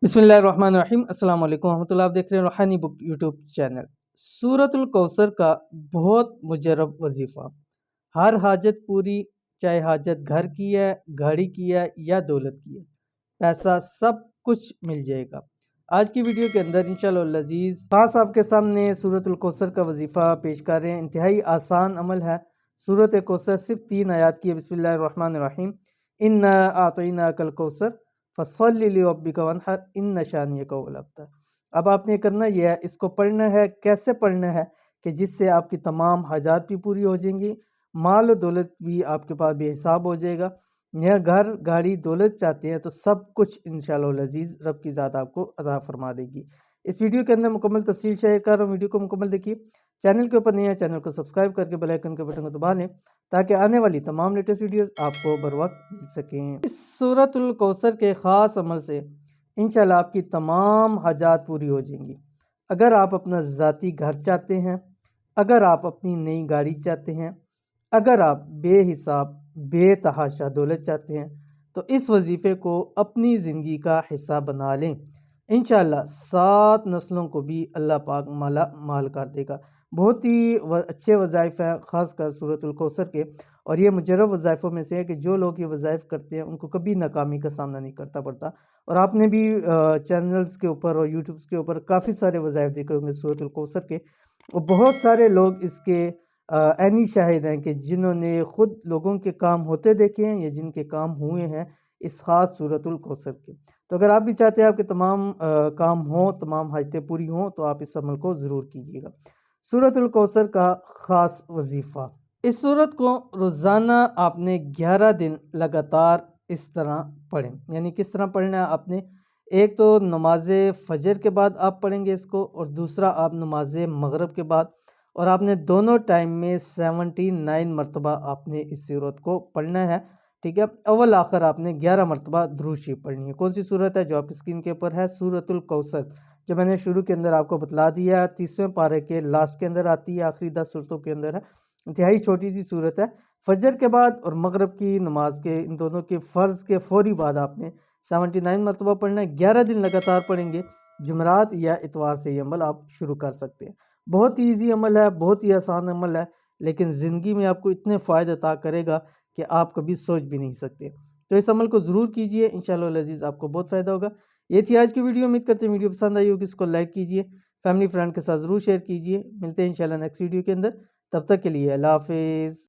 बिस्मिल्लाहिर्रहमानिर्रहीम। अस्सलाम वालेकुम रहमतुल्लाह। आप देख रहे हैं रूहानी बुक यूट्यूब चैनल। सूरतुल कौसर का बहुत मुजरब वजीफ़ा। हर हाजत पूरी, चाहे हाजत घर की है, गाड़ी की है या दौलत की है, पैसा सब कुछ मिल जाएगा। आज की वीडियो के अंदर इंशाअल्लाह अज़ीज़ खास आपके सामने सूरतुल कौसर का वजीफ़ा पेश कर रहे हैं। इंतहाई आसान अमल है। सूरत कौसर सिर्फ 3 आयात की है। बिस्मिल्लाहिर्रहमानिर्रहीम। इन्ना आतईना कल कौसर फसल्लि लिरब्बिका वन्हर इन्न शानियका हुवल अब्तर। अब आपने करना यह है, इसको पढ़ना है। कैसे पढ़ना है कि जिससे आपकी तमाम हाजात भी पूरी हो जाएंगी, माल और दौलत भी आपके पास बेहिसाब हो जाएगा। यह घर गाड़ी दौलत चाहते हैं तो सब कुछ इंशाअल्लाह अज़ीज़ रब की ज़ात आपको अता फरमा देगी। इस वीडियो के अंदर मुकम्मल तफसील शेयर कर रहा हूँ। वीडियो को मुकम्मल देखिए। चैनल के ऊपर नहीं है, चैनल को सब्सक्राइब करके बेल आइकन के बटन को दबा लें ताकि आने वाली तमाम लेटेस्ट वीडियोस आपको बर वक्त मिल सकें। इस सूरतुल कौसर के ख़ास अमल से इंशाल्लाह आपकी तमाम हाजात पूरी हो जाएंगी। अगर आप अपना ज़ाती घर चाहते हैं, अगर आप अपनी नई गाड़ी चाहते हैं, अगर आप बेहिसाब बेतहाशा दौलत चाहते हैं, तो इस वजीफ़े को अपनी ज़िंदगी का हिस्सा बना लें। इंशाअल्लाह 7 नस्लों को भी अल्लाह पाक माला माल कर देगा। बहुत ही अच्छे वज़ाइफ़ हैं ख़ासकर सूरतुल कौसर के, और ये मुजरब वज़ाइफ़ों में से है कि जो लोग ये वज़ाइफ़ करते हैं उनको कभी नाकामी का सामना नहीं करता पड़ता। और आपने भी चैनल्स के ऊपर और यूट्यूब्स के ऊपर काफ़ी सारे वज़ाइफ़ देखे होंगे सूरतुल कौसर के, और बहुत सारे लोग इसके ऐनी शाहिद हैं कि जिन्होंने ख़ुद लोगों के काम होते देखे हैं या जिनके काम हुए हैं इस ख़ास सूरतुल कौसर के। तो अगर आप भी चाहते हैं आपके तमाम काम हों, तमाम हाजतें पूरी हों, तो आप इस अमल को ज़रूर कीजिएगा। सूरतुल कौसर का ख़ास वजीफ़ा। इस सूरत को रोज़ाना आपने 11 दिन लगातार इस तरह पढ़ें। यानी किस तरह पढ़ना है आपने? एक तो नमाज फ़जर के बाद आप पढ़ेंगे इसको, और दूसरा आप नमाज मगरिब के बाद, और आपने दोनों टाइम में 79 मरतबा आपने इस सूरत को पढ़ना है। ठीक है, अव्वल आखिर आपने 11 मरतबा दुरूद शरीफ पढ़नी है। कौन सी सूरत है? जो आपकी स्क्रीन के ऊपर है, सूरतुल कौसर। जो मैंने शुरू के अंदर आपको बतला दिया, 30वें पारे के लास्ट के अंदर आती है, आखिरी 10 सूरतों के अंदर है। इंतहाई छोटी सी सूरत है। फजर के बाद और मगरिब की नमाज के, इन दोनों के फ़र्ज़ के फ़ौरी बाद आपने 79 मरतबा पढ़ना है। 11 दिन लगातार पढ़ेंगे। जुमेरात या इतवार से ये अमल आप शुरू कर सकते हैं। बहुत ही ईजी अमल है, बहुत ही आसान अमल है, लेकिन ज़िंदगी में आपको इतने फ़ायदे अता करेगा कि आप कभी सोच भी नहीं सकते। तो इस अमल को ज़रूर कीजिए, इंशाअल्लाह अज़ीज़ आपको बहुत फ़ायदा होगा। ये थी आज की वीडियो। उम्मीद करते हैं वीडियो पसंद आई होगी। इसको लाइक कीजिए, फैमिली फ्रेंड के साथ ज़रूर शेयर कीजिए। मिलते हैं इंशाअल्लाह नेक्स्ट वीडियो के अंदर। तब तक के लिए अल्लाह हाफ़िज़।